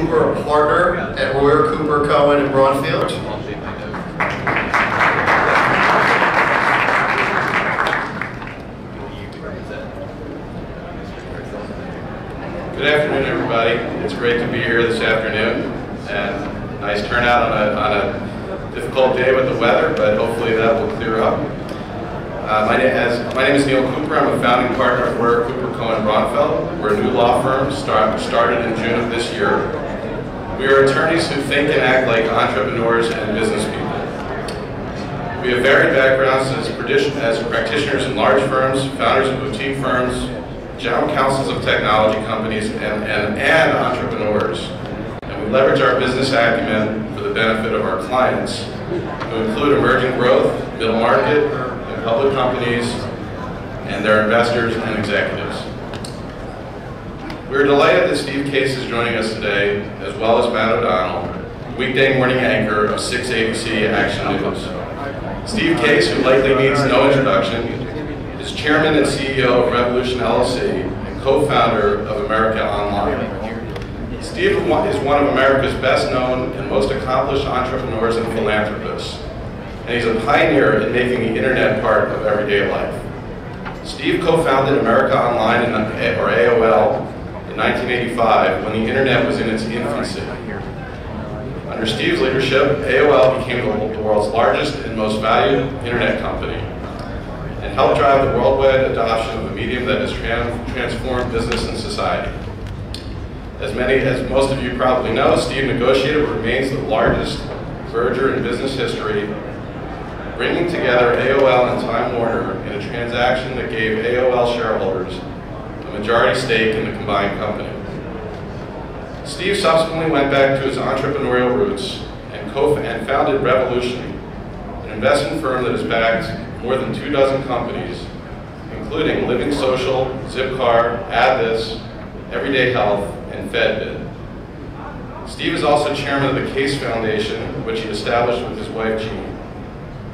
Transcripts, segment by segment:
Cooper, a partner at Royer Cooper Cohen in Braunfield. Good afternoon, everybody. It's great to be here this afternoon, and nice turnout on a difficult day with the weather, but hopefully that will clear up. My name is Neil Cooper. I'm a founding partner of Royer Cooper Cohen Braunfeld. We're a new law firm started in June of this year. We are attorneys who think and act like entrepreneurs and business people. We have varied backgrounds as practitioners in large firms, founders of boutique firms, general counsels of technology companies, and entrepreneurs. And we leverage our business acumen for the benefit of our clients, who include emerging growth, middle market, and public companies, and their investors and executives. We're delighted that Steve Case is joining us today, as well as Matt O'Donnell, weekday morning anchor of 6 ABC Action News. Steve Case, who likely needs no introduction, is chairman and CEO of Revolution LLC and co-founder of America Online. Steve is one of America's best known and most accomplished entrepreneurs and philanthropists, and he's a pioneer in making the internet part of everyday life. Steve co-founded America Online, or AOL, in 1985 when the internet was in its infancy. Under Steve's leadership, AOL became the world's largest and most valued internet company, and helped drive the worldwide adoption of a medium that has transformed business and society. As most of you probably know, Steve negotiated what remains the largest merger in business history, bringing together AOL and Time Warner in a transaction that gave AOL shareholders a majority stake in the combined company. Steve subsequently went back to his entrepreneurial roots and founded Revolution, an investment firm that has backed more than 24 companies, including Living Social, Zipcar, AdThis, Everyday Health, and FedBid. Steve is also chairman of the Case Foundation, which he established with his wife, Jean.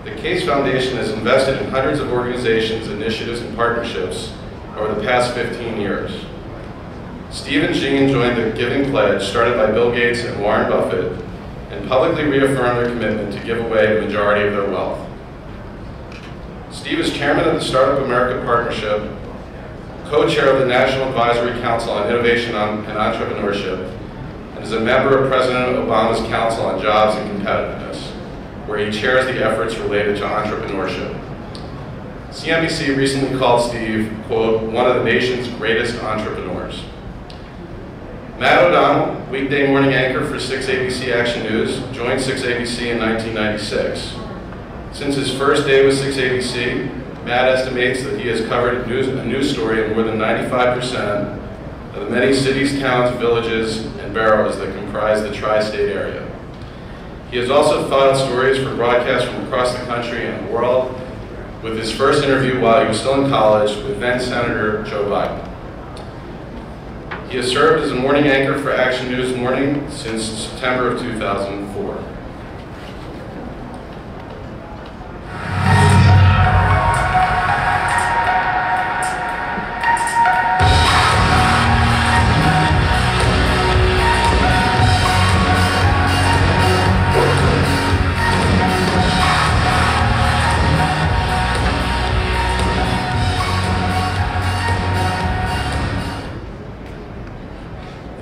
The Case Foundation has invested in hundreds of organizations, initiatives, and partnerships over the past 15 years. Steve and Jean joined the Giving Pledge, started by Bill Gates and Warren Buffett, and publicly reaffirmed their commitment to give away the majority of their wealth. Steve is chairman of the Startup America Partnership, co-chair of the National Advisory Council on Innovation and Entrepreneurship, and is a member of President Obama's Council on Jobs and Competitiveness, where he chairs the efforts related to entrepreneurship. CNBC recently called Steve, quote, one of the nation's greatest entrepreneurs. Matt O'Donnell, weekday morning anchor for 6 ABC Action News, joined 6 ABC in 1996. Since his first day with 6 ABC, Matt estimates that he has covered a news story in more than 95% of the many cities, towns, villages, and boroughs that comprise the tri-state area. He has also filed stories for broadcasts from across the country and the world, with his first interview while he was still in college with then Senator Joe Biden. He has served as a morning anchor for Action News Morning since September of 2004.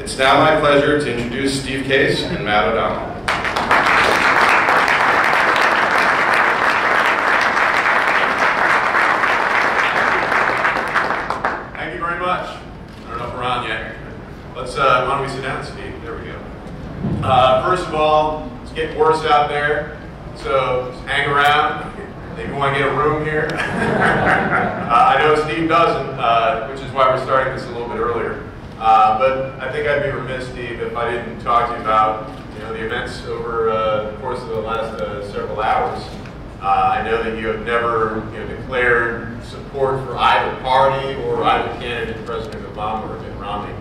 It's now my pleasure to introduce Steve Case and Matt O'Donnell. Thank you very much. I don't know if we're on yet. Why don't we sit down, Steve? There we go. First of all, it's getting worse out there, so just hang around. Maybe you want to get a room here. I know Steve doesn't, which is why we're starting this a little bit earlier. But I think I'd be remiss, Steve, if I didn't talk to you about the events over the course of the last several hours. I know that you have never declared support for either party or either candidate, President Obama or Mitt Romney.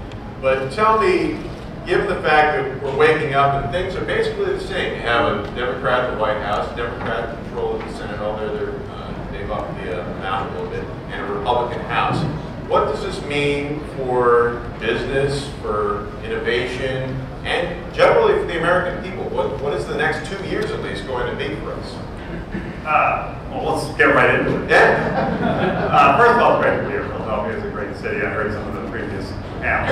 But tell me, given the fact that we're waking up and things are basically the same, you have a Democrat in the White House, a Democrat in control of the Senate, although they've upped the amount a little bit, and a Republican House. What does this mean for business, for innovation, and generally for the American people, what is the next 2 years at least going to be for us? Well, let's get right into it. Yeah. First of all, it's great to be here. Philadelphia is a great city. I heard some of the previous panel.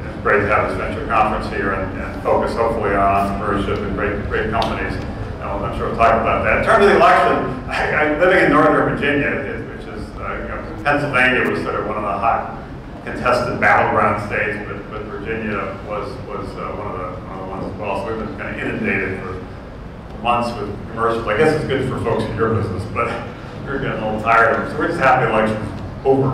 It's great to have this venture conference here and focus hopefully on entrepreneurship and great companies. I'm sure we'll talk about that. In terms of the election, I'm living in Northern Virginia, which is, Pennsylvania was sort of one of the hot contested battleground states, but Virginia was one of the ones as well. So we've been kind of inundated for months with commercials. I guess it's good for folks in your business, but we're getting a little tired of them. So we're just happy the election's over.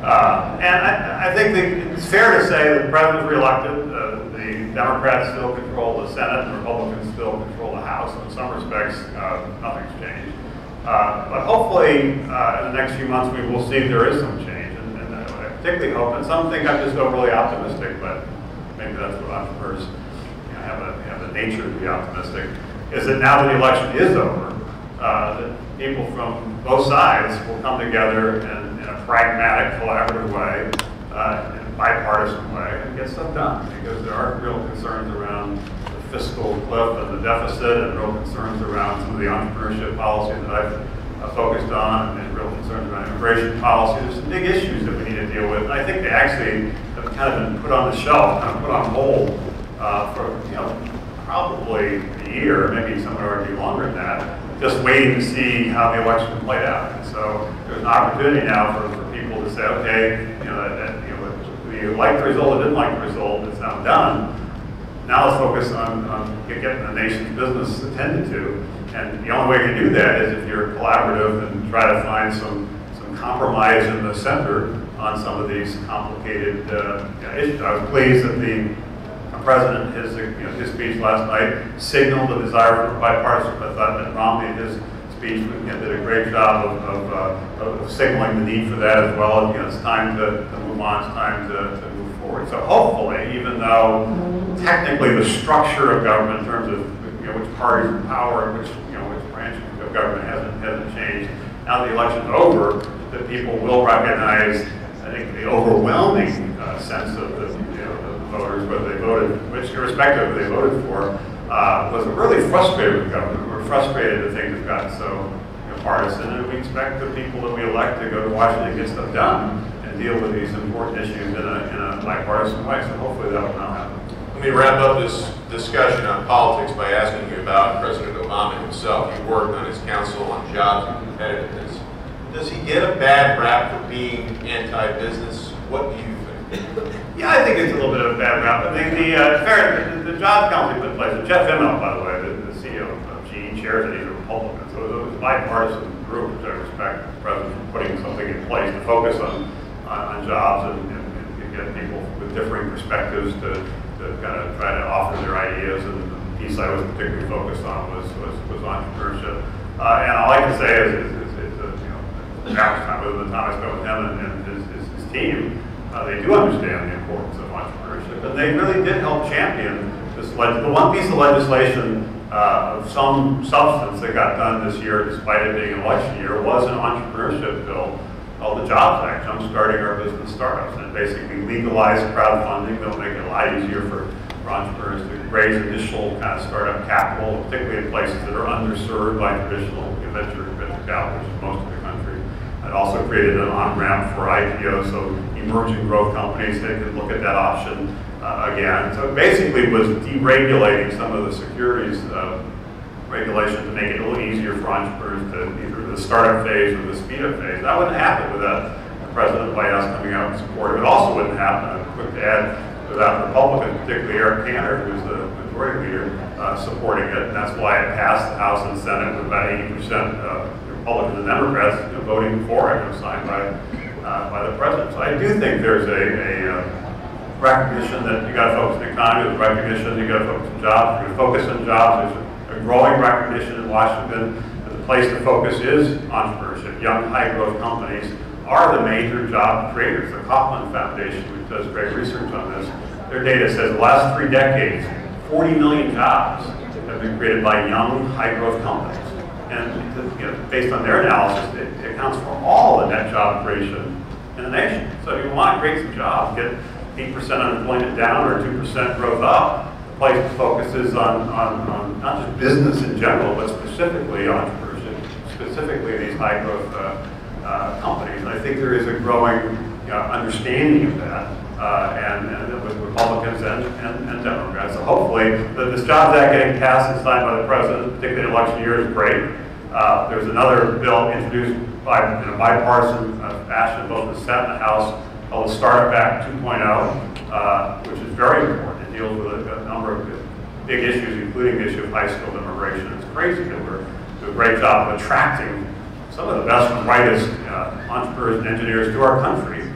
And I think it's fair to say that the president's reelected. The Democrats still control the Senate, and Republicans still control the House. In some respects, nothing's changed. But hopefully, in the next few months, we will see there is some change. And I particularly hope, and some think I'm just overly optimistic, but maybe that's what entrepreneurs have the nature to be optimistic, is that now that the election is over, that people from both sides will come together in a pragmatic, collaborative way, in a bipartisan way, and get stuff done. Because there are real concerns around the fiscal cliff and the deficit, and real concerns around some of the entrepreneurship policy that I've focused on, and real concerns around immigration policy. There's some big issues that we need to deal with. And I think they actually have kind of been put on the shelf, kind of put on hold for probably a year, maybe some would argue longer than that, just waiting to see how the election played out. And so there's an opportunity now for people to say, okay, you like the result or didn't like the result, it's now done. Now let's focus on getting the nation's business attended to. And the only way to do that is if you're collaborative and try to find some compromise in the center on some of these complicated issues. I was pleased that the President, his speech last night signaled a desire for bipartisanship. I thought that Romney, in his speech, did a great job of signaling the need for that as well. It's time to move on. It's time to move forward. So hopefully, even though technically the structure of government in terms of which parties in power and which branch of government hasn't changed, now that the election's over, that people will recognize, I think, the overwhelming sense of the voters, whether they voted, which irrespective of who they voted for, was really frustrated with government. We're frustrated that things have gotten so partisan, and we expect the people that we elect to go to Washington and get stuff done and deal with these important issues in a bipartisan way. So hopefully that will now happen. Let me wrap up this discussion on politics by asking you about President Obama himself. You worked on his Council on Jobs and Competitiveness. Does he get a bad rap for being anti-business? What do you think? Yeah, I think it's a little bit of a bad rap. I think the Jobs Council put in place, Jeff Immelt, by the way, the CEO of GE, chairs it, he's a Republican. So it was a bipartisan group, which I respect the President for putting something in place to focus on jobs and get people with differing perspectives to kind of try to offer their ideas. And the piece I was particularly focused on was entrepreneurship. And all I can say is the time with the time I spent with him and his team, they do understand the importance of entrepreneurship, and they really did help champion this. The one piece of legislation of some substance that got done this year, despite it being an election year, was an entrepreneurship bill called the Jobs Act, Jumpstarting Our Business Startups, and it basically legalized crowdfunding. They'll make it a lot easier for entrepreneurs to raise initial kind of startup capital, particularly in places that are underserved by traditional venture capital, which is most of the country. It also created an on-ramp for IPOs, so emerging growth companies, they could look at that option again. So it basically was deregulating some of the securities regulation to make it a little easier for entrepreneurs to either the startup phase or the speed-up phase. That wouldn't happen without the President of the White House coming out and supporting it. It also wouldn't happen, I'm quick to add, without Republicans, particularly Eric Cantor, who's the majority leader, supporting it. And that's why it passed the House and Senate with about 80% Republicans and Democrats voting for it, signed by the President. So I do think there's a recognition that you got to focus on the economy, there's recognition you got to focus on jobs. You're going to focus on jobs. There's a growing recognition in Washington that the place to focus is entrepreneurship. Young, high-growth companies are the major job creators. The Kauffman Foundation, which does great research on this, their data says the last 3 decades, 40 million jobs have been created by young, high-growth companies. And based on their analysis, it accounts for all the net job creation in the nation. So if you want to create some jobs, get 8% unemployment down or 2% growth up. The place focuses on not just business in general, but specifically entrepreneurship, specifically these high growth companies. And I think there is a growing understanding of that, and with Republicans and Democrats. So hopefully, this Jobs Act getting passed and signed by the president, particularly in election year, is great. There's another bill introduced in a bipartisan fashion, both the Senate and the House, called the Startup Act 2.0, which is very important. It deals with a number of big issues, including the issue of high-skilled immigration. It's crazy that we're doing a great job of attracting some of the best and brightest entrepreneurs and engineers to our country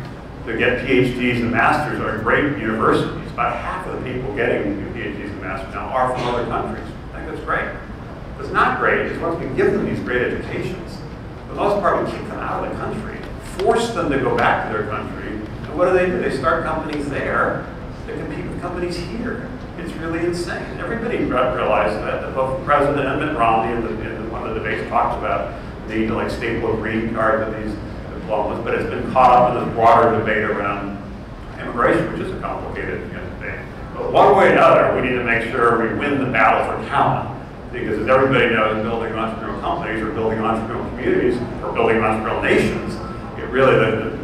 to get PhDs and masters at great universities. About half of the people getting PhDs and masters now are from other countries. I think that's great. What's not great is once we give them these great educations, for the most part we kick them out of the country, force them to go back to their country, and what do? They start companies there that compete with companies here. It's really insane. Everybody realized that both the president and Mitt Romney in one of the debates talked about the need to staple a green card to these diplomas, but it's been caught up in this broader debate around immigration, which is a complicated debate. But one way or another, we need to make sure we win the battle for talent. Because as everybody knows, building entrepreneurial companies or building entrepreneurial communities or building entrepreneurial nations, it really, the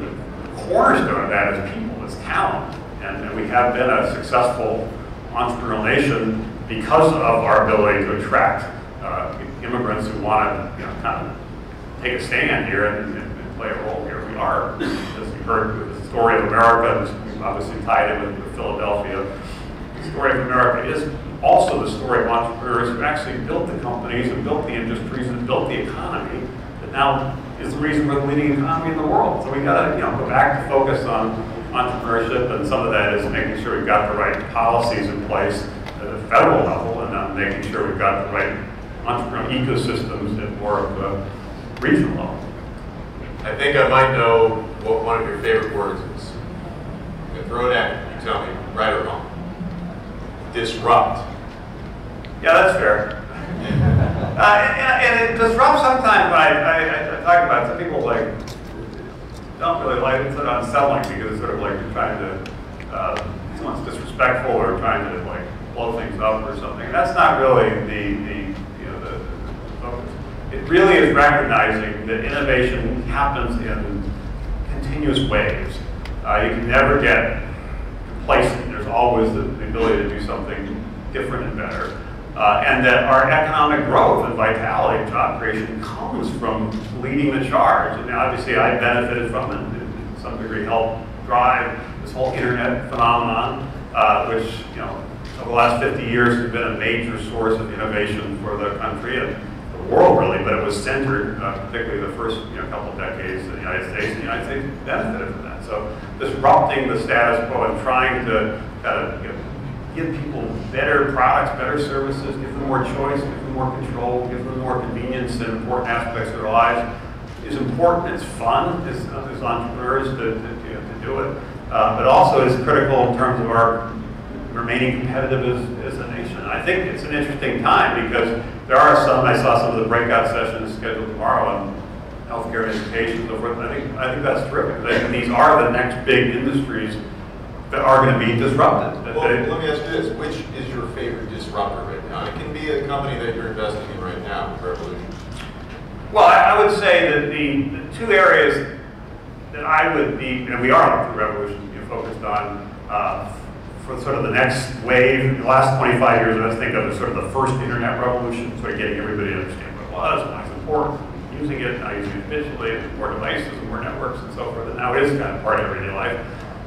cornerstone of that is people, is talent. And we have been a successful entrepreneurial nation because of our ability to attract immigrants who want to kind of take a stand here and play a role here. We are, as you heard with the story of America, and obviously tied in with Philadelphia. The story of America is also the story of entrepreneurs who actually built the companies and built the industries and built the economy that now is the reason for the leading economy in the world. So we got to go back to focus on entrepreneurship, and some of that is making sure we've got the right policies in place at the federal level, and then making sure we've got the right entrepreneurial ecosystems at more of a regional level. I think I might know what one of your favorite words is. I'm going to throw it at you. You tell me, right or wrong. Disrupt. Yeah, that's fair. And it disrupts sometimes when I talk about it. Some people don't really like it. It's sort of unsettling because it's sort of like you're trying to, someone's disrespectful or trying to blow things up or something. That's not really the focus. It really is recognizing that innovation happens in continuous waves. You can never get complacent. There's always the ability to do something different and better. And that our economic growth and vitality, job creation, comes from leading the charge. And obviously I benefited from it, and to some degree helped drive this whole internet phenomenon, which over the last 50 years has been a major source of innovation for the country and the world really, but it was centered, particularly the first couple of decades in the United States, and the United States benefited from that. So disrupting the status quo and trying to give people better products, better services, give them more choice, give them more control, give them more convenience in important aspects of their lives is important. It's fun as entrepreneurs to do it, but also is critical in terms of our remaining competitive as a nation. And I think it's an interesting time because there are I saw some of the breakout sessions scheduled tomorrow on healthcare and education and so forth. I think that's terrific. I think these are the next big industries that are going to be disrupted. Well, let me ask you this. Which is your favorite disruptor right now? It can be a company that you're investing in right now, Revolution. Well, I would say that the two areas that I would be, and we are through Revolution, focused on for sort of the next wave. In the last 25 years, I think of as sort of the first internet revolution, sort of getting everybody to understand what it was, why it's important, using it, now using it digitally, more devices, and more networks, and so forth. And now it is kind of part of everyday life.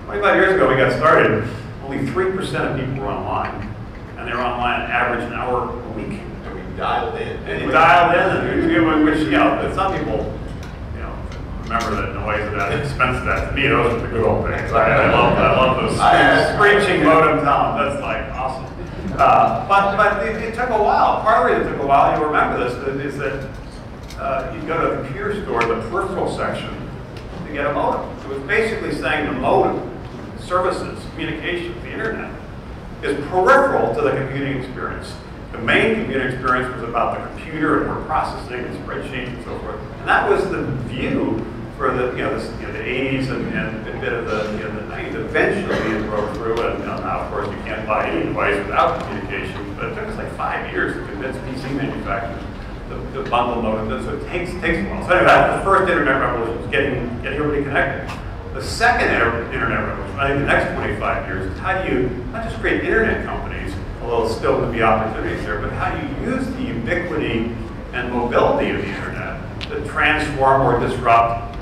25 years ago, we got started, only 3% of people were online, and they were online an average an hour a week. And we dialed in. And you dialed in, which, some people, remember that noise of that, expense of that. To me, those are the good old days. I love those screeching modem sounds. That's awesome. But it took a while. Part of it took a while. You'll remember this, is that you go to a computer store, the peripheral section, to get a modem. It was basically saying the modem, services, communications, the internet, is peripheral to the computing experience. The main computing experience was about the computer and word processing and spreadsheets and so forth. And that was the view for the the 80s and a bit of the the 90s. Eventually it broke through, and now of course you can't buy any device without communication. But it took us like 5 years to convince PC manufacturers to bundle modems. So it takes a while. So anyway, that's the first internet revolution, was getting everybody connected. The second internet revolution, I think the next 25 years, is how do you not just create internet companies, although still would be opportunities there, but how do you use the ubiquity and mobility of the internet to transform or disrupt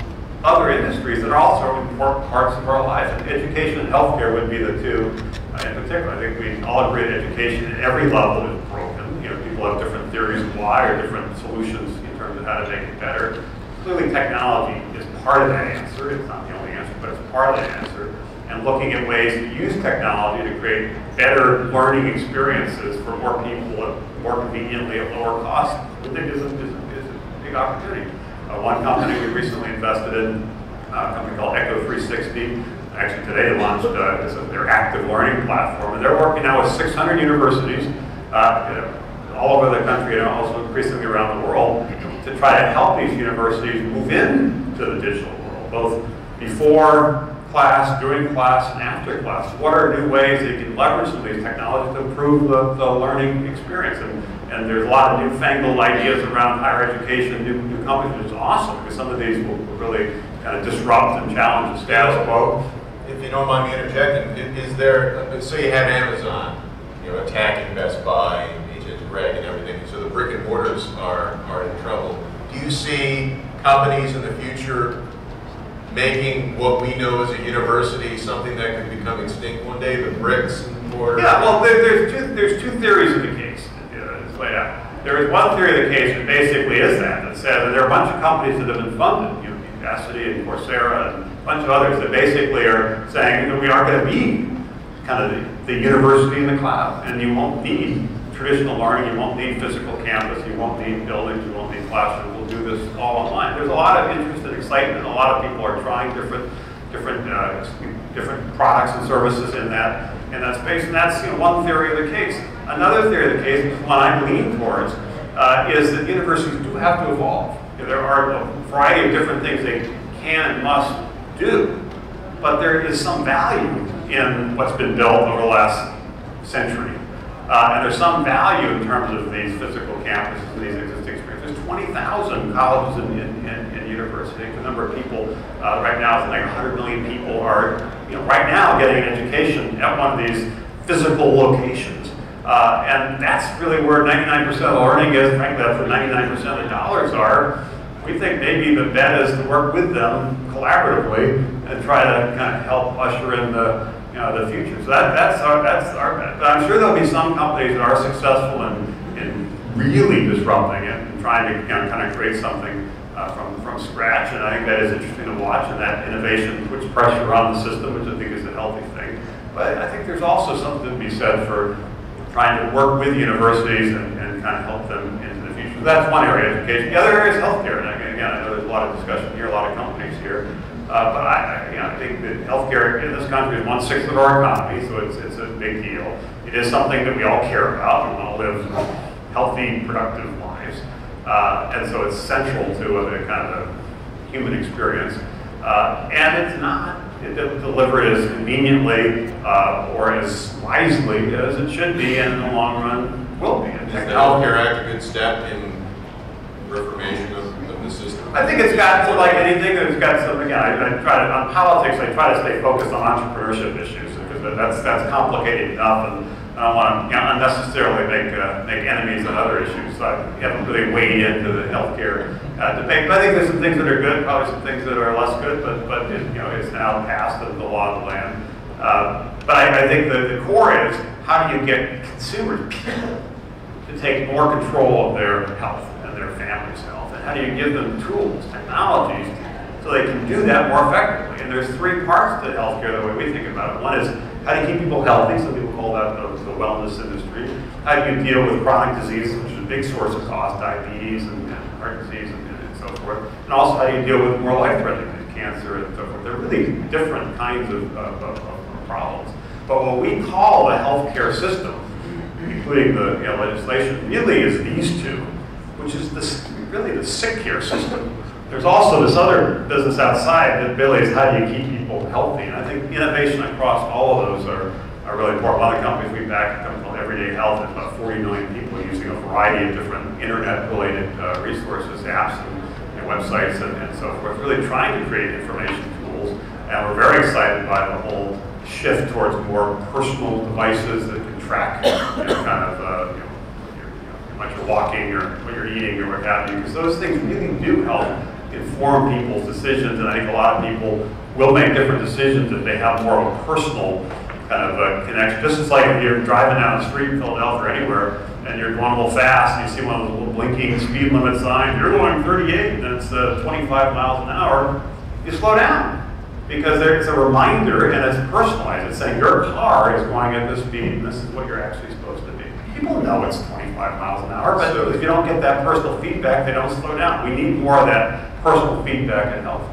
other industries that are also important parts of our lives. And education and healthcare would be the two in particular. I think we all agree that education at every level is broken. People have different theories of why or different solutions in terms of how to make it better. Clearly technology is part of that answer. It's not the only answer, but it's part of that answer. And looking at ways to use technology to create better learning experiences for more people more conveniently at lower cost, I think is a big opportunity. One company we recently invested in, a company called Echo 360. Actually today they launched their active learning platform, and they're working now with 600 universities all over the country and also increasingly around the world to try to help these universities move into the digital world, both before class, during class, and after class. What are new ways they can leverage some of these technologies to improve the learning experience? And there's a lot of newfangled ideas around higher education, new companies, which is awesome, because some of these will really kind of disrupt and challenge the status quo. If you don't mind me interjecting, is there, so you have Amazon, attacking Best Buy, Greg and everything, so the brick and mortars are in trouble. Do you see companies in the future making what we know as a university something that could become extinct one day, the bricks and mortar? Yeah, well, there's two theories of the case. It's laid out. There is one theory of the case that basically is that says that there are a bunch of companies that have been funded, Udacity and Coursera and a bunch of others that basically are saying that we aren't going to be kind of the university in the cloud, and you won't need traditional learning, you won't need physical campus, you won't need buildings, you won't need classrooms, we'll do this all online. There's a lot of interest and excitement, a lot of people are trying different products and services in that space, and that's one theory of the case. Another theory of the case, which is one I lean towards, is that universities do have to evolve. There are a variety of different things they can and must do, but there is some value in what's been built over the last century. And there's some value in terms of these physical campuses and these existing experiences. There's 20,000 colleges and universities. The number of people right now is like 100 million people are right now getting an education at one of these physical locations. And that's really where 99% of the learning is. Frankly, that's where 99% of the dollars are. We think maybe the bet is to work with them collaboratively and try to kind of help usher in the future. So that's our bet. But I'm sure there'll be some companies that are successful in really disrupting it and trying to kind of create something from scratch. And I think that is interesting to watch, and that innovation puts pressure on the system, which I think is a healthy thing. But I think there's also something to be said for trying to work with universities and kind of help them into the future. So that's one area of education. The other area is healthcare. And again, I know there's a lot of discussion here, a lot of companies here. But I think that healthcare in this country is 1/6 of our economy, so it's a big deal. It is something that we all care about. We want to live healthy, productive lives. And so it's central to a kind of a human experience. And it's not delivered as conveniently or as wisely as it should be, and in the long run will be. Is the Healthcare Act a good step in reformation of the system? I think it's got to, like anything, it's got some, again, I try to, on politics, I try to stay focused on entrepreneurship issues, because that's complicated enough, and I don't want to unnecessarily make enemies on other issues, so I haven't really waded into the healthcare debate. But I think there's some things that are good, probably some things that are less good, but it's now passed and the law of the land. But I think the core is, how do you get consumers, people, to take more control of their health and their family's health? And how do you give them tools, technologies, so they can do that more effectively? And there's three parts to healthcare the way we think about it. One is, how do you keep people healthy? Some people call that the wellness industry. How do you deal with chronic diseases, which is a big source of cost, diabetes and heart disease and so forth. And also, how do you deal with more life-threatening disease, cancer and so forth? They're really different kinds of problems. But what we call the healthcare system, including the legislation, really is these two, which is really the sick care system, There's also this other business outside that really is how do you keep people healthy, and I think innovation across all of those are really important. One of the companies we back, a company called Everyday Health, has about 40 million people using a variety of different internet-related resources, apps, and websites, and so forth, really trying to create information tools. And we're very excited by the whole shift towards more personal devices that can track what you're walking or what you're eating or what have you, because those things really do help inform people's decisions, and I think a lot of people will make different decisions if they have more of a personal kind of a connection. Just as like if you're driving down the street in Philadelphia or anywhere, and you're going a little fast, and you see one of those little blinking speed limit signs, you're going 38, and it's 25 miles an hour, you slow down. Because it's a reminder, and it's personalized. It's saying your car is going at this speed, and this is what you're actually supposed to be. People know it's 25 miles an hour, but if you don't get that personal feedback, they don't slow down. We need more of that personal feedback in health.